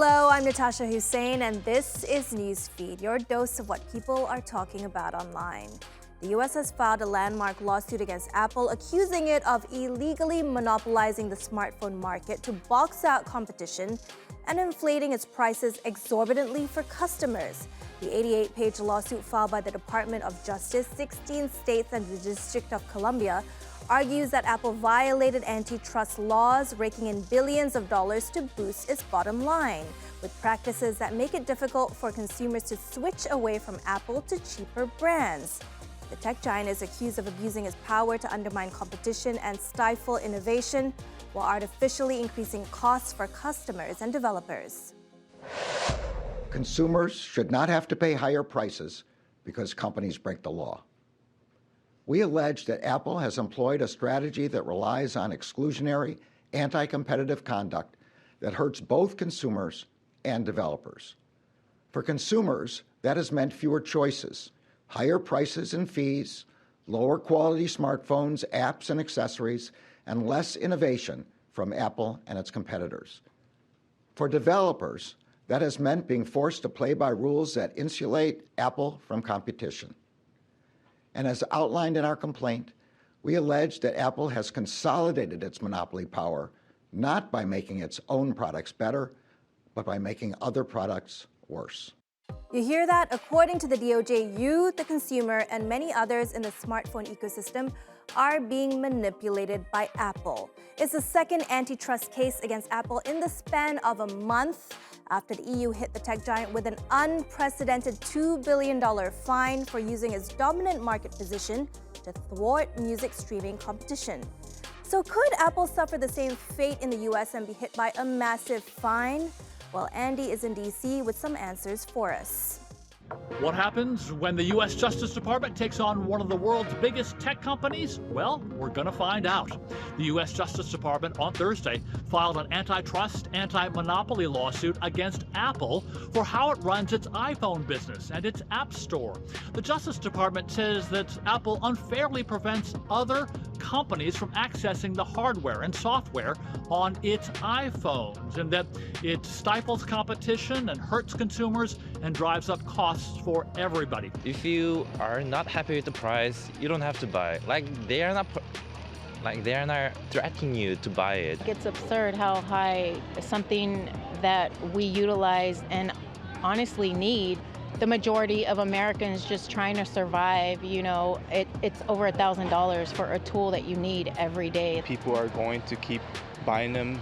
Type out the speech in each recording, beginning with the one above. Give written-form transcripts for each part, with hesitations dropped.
Hello, I'm Natasha Hussein, and this is Newsfeed, your dose of what people are talking about online. The U.S. has filed a landmark lawsuit against Apple, accusing it of illegally monopolizing the smartphone market to box out competition and inflating its prices exorbitantly for customers. The 88-page lawsuit filed by the Department of Justice, 16 states, and the District of Columbia argues that Apple violated antitrust laws, raking in billions of dollars to boost its bottom line, with practices that make it difficult for consumers to switch away from Apple to cheaper brands. The tech giant is accused of abusing its power to undermine competition and stifle innovation, while artificially increasing costs for customers and developers. Consumers should not have to pay higher prices because companies break the law. We allege that Apple has employed a strategy that relies on exclusionary, anti-competitive conduct that hurts both consumers and developers. For consumers, that has meant fewer choices, higher prices and fees, lower quality smartphones, apps, and accessories, and less innovation from Apple and its competitors. For developers, that has meant being forced to play by rules that insulate Apple from competition. And as outlined in our complaint, we allege that Apple has consolidated its monopoly power, not by making its own products better, but by making other products worse. You hear that? According to the DOJ, you, the consumer, and many others in the smartphone ecosystem are being manipulated by Apple. It's the second antitrust case against Apple in the span of a month after the EU hit the tech giant with an unprecedented $2 billion fine for using its dominant market position to thwart music streaming competition. So could Apple suffer the same fate in the US and be hit by a massive fine? Well, Andy is in DC with some answers for us. What happens when the U.S. Justice Department takes on one of the world's biggest tech companies? Well, we're going to find out. The U.S. Justice Department on Thursday filed an antitrust, anti-monopoly lawsuit against Apple for how it runs its iPhone business and its App Store. The Justice Department says that Apple unfairly prevents other companies from accessing the hardware and software on its iPhones, and that it stifles competition and hurts consumers and drives up costs for everybody. If you are not happy with the price, you don't have to buy. They are not threatening you to buy it. It's absurd how high something that we utilize and honestly need. The majority of Americans just trying to survive, it's over $1,000 for a tool that you need every day. People are going to keep buying them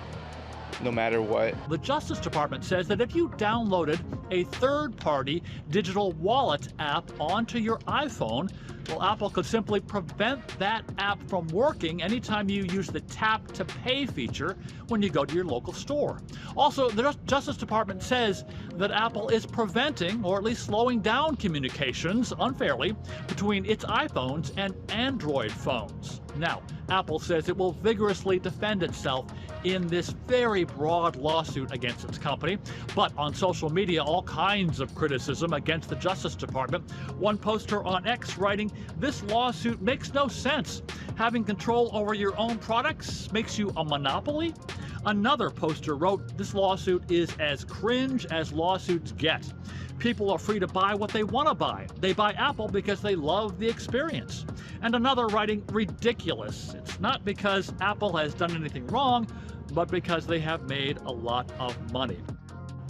no matter what. The Justice Department says that if you downloaded a third-party digital wallet app onto your iPhone, well, Apple could simply prevent that app from working anytime you use the Tap to Pay feature when you go to your local store. Also, the Justice Department says that Apple is preventing, or at least slowing down, communications unfairly between its iPhones and Android phones. Now, Apple says it will vigorously defend itself in this very broad lawsuit against its company. But on social media, all kinds of criticism against the Justice Department. One poster on X writing, "This lawsuit makes no sense. Having control over your own products makes you a monopoly?" Another poster wrote, "This lawsuit is as cringe as lawsuits get. People are free to buy what they want to buy. They buy Apple because they love the experience." And another writing, "Ridiculous. It's not because Apple has done anything wrong, but because they have made a lot of money."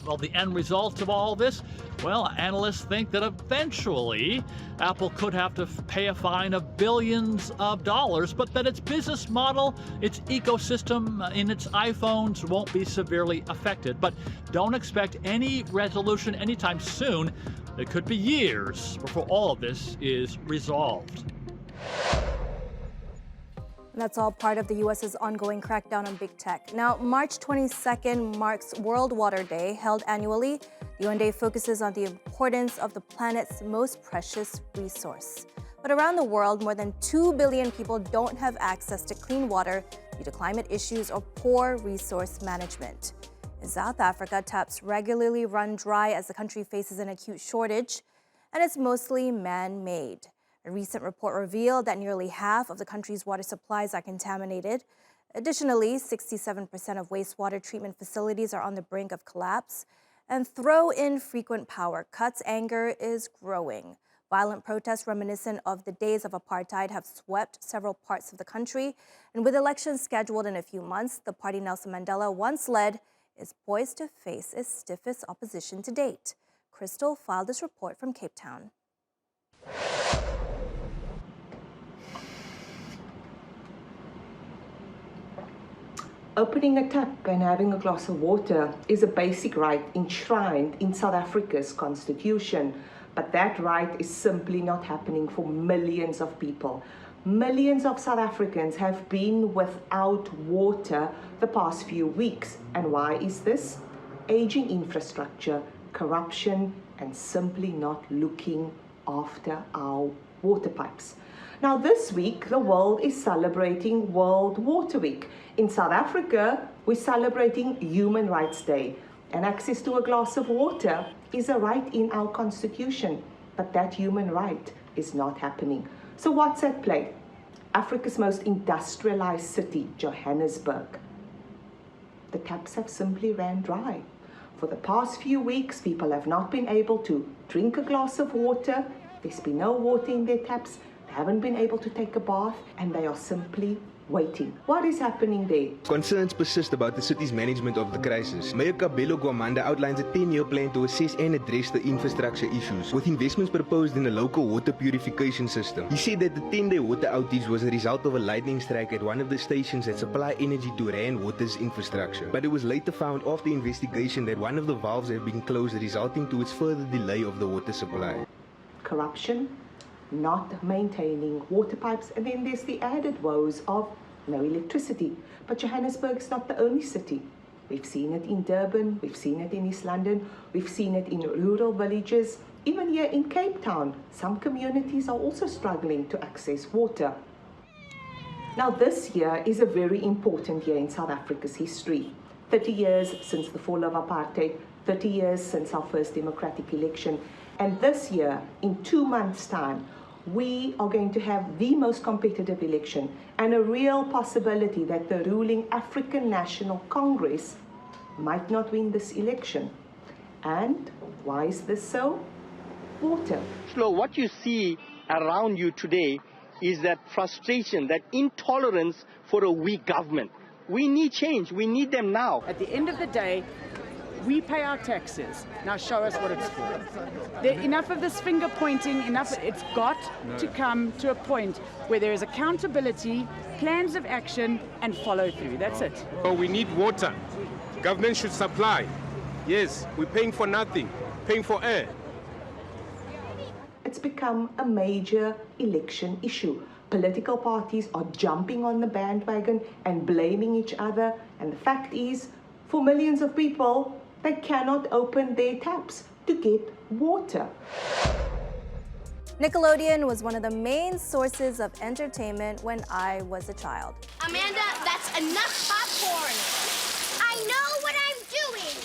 Well, the end result of all this? Well, analysts think that eventually Apple could have to pay a fine of billions of dollars, but that its business model, its ecosystem in its iPhones won't be severely affected. But don't expect any resolution anytime soon. It could be years before all of this is resolved. That's all part of the U.S.'s ongoing crackdown on big tech. Now, March 22nd marks World Water Day, held annually. The UN Day focuses on the importance of the planet's most precious resource. But around the world, more than 2 billion people don't have access to clean water due to climate issues or poor resource management. In South Africa, taps regularly run dry as the country faces an acute shortage, and it's mostly man-made. A recent report revealed that nearly half of the country's water supplies are contaminated. Additionally, 67% of wastewater treatment facilities are on the brink of collapse. And throw in frequent power cuts, anger is growing. Violent protests reminiscent of the days of apartheid have swept several parts of the country. And with elections scheduled in a few months, the party Nelson Mandela once led is poised to face its stiffest opposition to date. Crystal filed this report from Cape Town. Opening a tap and having a glass of water is a basic right enshrined in South Africa's constitution. But that right is simply not happening for millions of people. Millions of South Africans have been without water the past few weeks. And why is this? Aging infrastructure, corruption, and simply not looking after our water pipes. Now this week, the world is celebrating World Water Week. In South Africa, we're celebrating Human Rights Day. And access to a glass of water is a right in our constitution. But that human right is not happening. So what's at play? Africa's most industrialized city, Johannesburg. The taps have simply ran dry. For the past few weeks, people have not been able to drink a glass of water. There's been no water in their taps. They haven't been able to take a bath, and they are simply waiting. What is happening there? Concerns persist about the city's management of the crisis. Mayor Kabelo Gwamanda outlines a 10-year plan to assess and address the infrastructure issues, with investments proposed in a local water purification system. He said that the 10-day water outage was a result of a lightning strike at one of the stations that supply energy to Rand Water's infrastructure. But it was later found after investigation that one of the valves had been closed, resulting to its further delay of the water supply. Corruption, not maintaining water pipes, and then there's the added woes of no electricity. But Johannesburg is not the only city. We've seen it in Durban, we've seen it in East London, we've seen it in rural villages. Even here in Cape Town, some communities are also struggling to access water. Now this year is a very important year in South Africa's history. 30 years since the fall of apartheid, 30 years since our first democratic election. And this year, in 2 months' time, we are going to have the most competitive election and a real possibility that the ruling African National Congress might not win this election. And why is this so? Water. So what you see around you today is that frustration, that intolerance for a weak government. We need change. We need them now. At the end of the day, we pay our taxes. Now show us what it's for. Enough of this finger pointing, enough. It's got to come to a point where there is accountability, plans of action, and follow through. That's it. Oh, we need water. Government should supply. Yes, we're paying for nothing, paying for air. It's become a major election issue. Political parties are jumping on the bandwagon and blaming each other. And the fact is, for millions of people, they cannot open their taps to get water. Nickelodeon was one of the main sources of entertainment when I was a child. Amanda, that's enough popcorn. I know what I'm doing.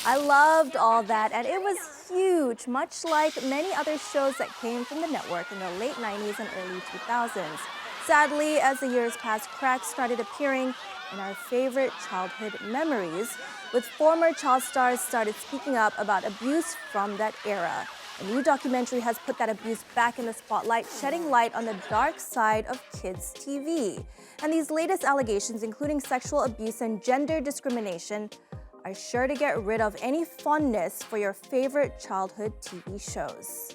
I loved all that, and it was huge, much like many other shows that came from the network in the late 90s and early 2000s. Sadly, as the years passed, cracks started appearing in our favorite childhood memories, with former child stars started speaking up about abuse from that era. A new documentary has put that abuse back in the spotlight, shedding light on the dark side of kids' TV. And these latest allegations, including sexual abuse and gender discrimination, are sure to get rid of any fondness for your favorite childhood TV shows.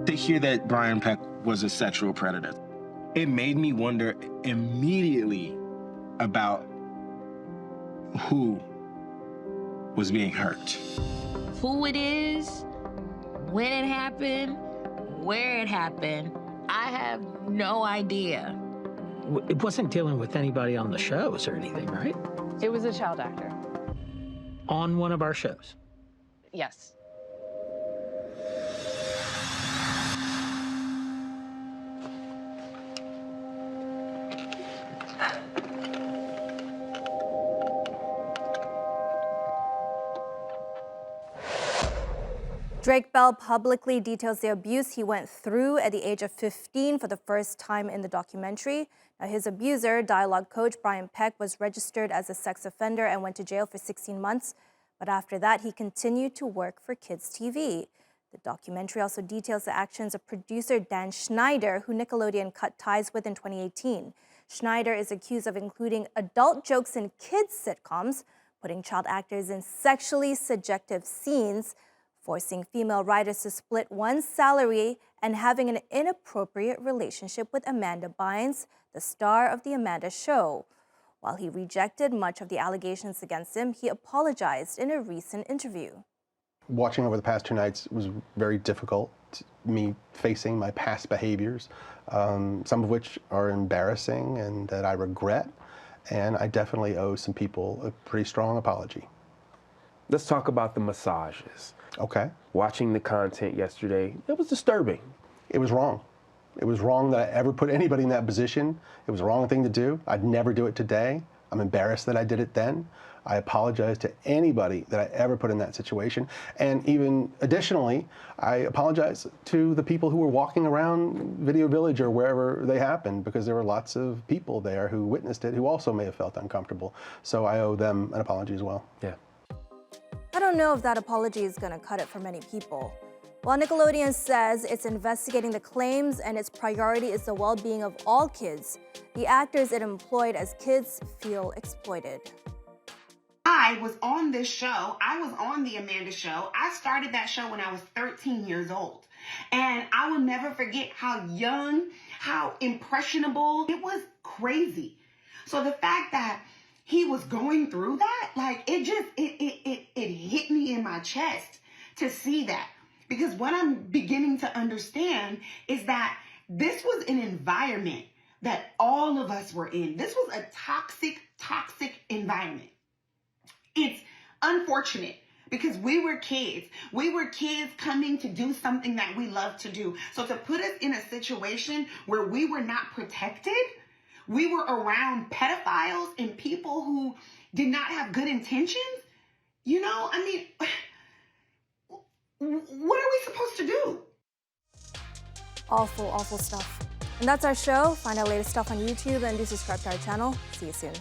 To hear that Brian Peck was a sexual predator, it made me wonder immediately about who was being hurt. Who it is, when it happened, where it happened, I have no idea. It wasn't dealing with anybody on the shows or anything, right? It was a child actor. On one of our shows? Yes. Drake Bell publicly details the abuse he went through at the age of 15 for the first time in the documentary. Now, his abuser, dialogue coach Brian Peck, was registered as a sex offender and went to jail for 16 months. But after that, he continued to work for Kids TV. The documentary also details the actions of producer Dan Schneider, who Nickelodeon cut ties with in 2018. Schneider is accused of including adult jokes in kids' sitcoms, putting child actors in sexually suggestive scenes, forcing female writers to split one salary, and having an inappropriate relationship with Amanda Bynes, the star of The Amanda Show. While he rejected much of the allegations against him, he apologized in a recent interview. Watching over the past 2 nights was very difficult, me facing my past behaviors, some of which are embarrassing and that I regret, and I definitely owe some people a pretty strong apology. Let's talk about the massages. Okay. Watching the content yesterday, it was disturbing. It was wrong. It was wrong that I ever put anybody in that position. It was the wrong thing to do. I'd never do it today. I'm embarrassed that I did it then. I apologize to anybody that I ever put in that situation. And even additionally, I apologize to the people who were walking around Video Village or wherever they happened, because there were lots of people there who witnessed it who also may have felt uncomfortable. So I owe them an apology as well. Yeah. I don't know if that apology is going to cut it for many people. While Nickelodeon says it's investigating the claims and its priority is the well-being of all kids, the actors it employed as kids feel exploited. I was on this show. I was on The Amanda Show. I started that show when I was 13 years old. And I will never forget how young, how impressionable. It was crazy. So the fact that he was going through that, like, it hit me in my chest to see that. Because what I'm beginning to understand is that this was an environment that all of us were in. This was a toxic environment. It's unfortunate because we were kids. We were kids coming to do something that we love to do. So to put us in a situation where we were not protected, we were around pedophiles and people who did not have good intentions, you know, I mean, what are we supposed to do? Awful, awful stuff. And that's our show. Find our latest stuff on YouTube and do subscribe to our channel. See you soon.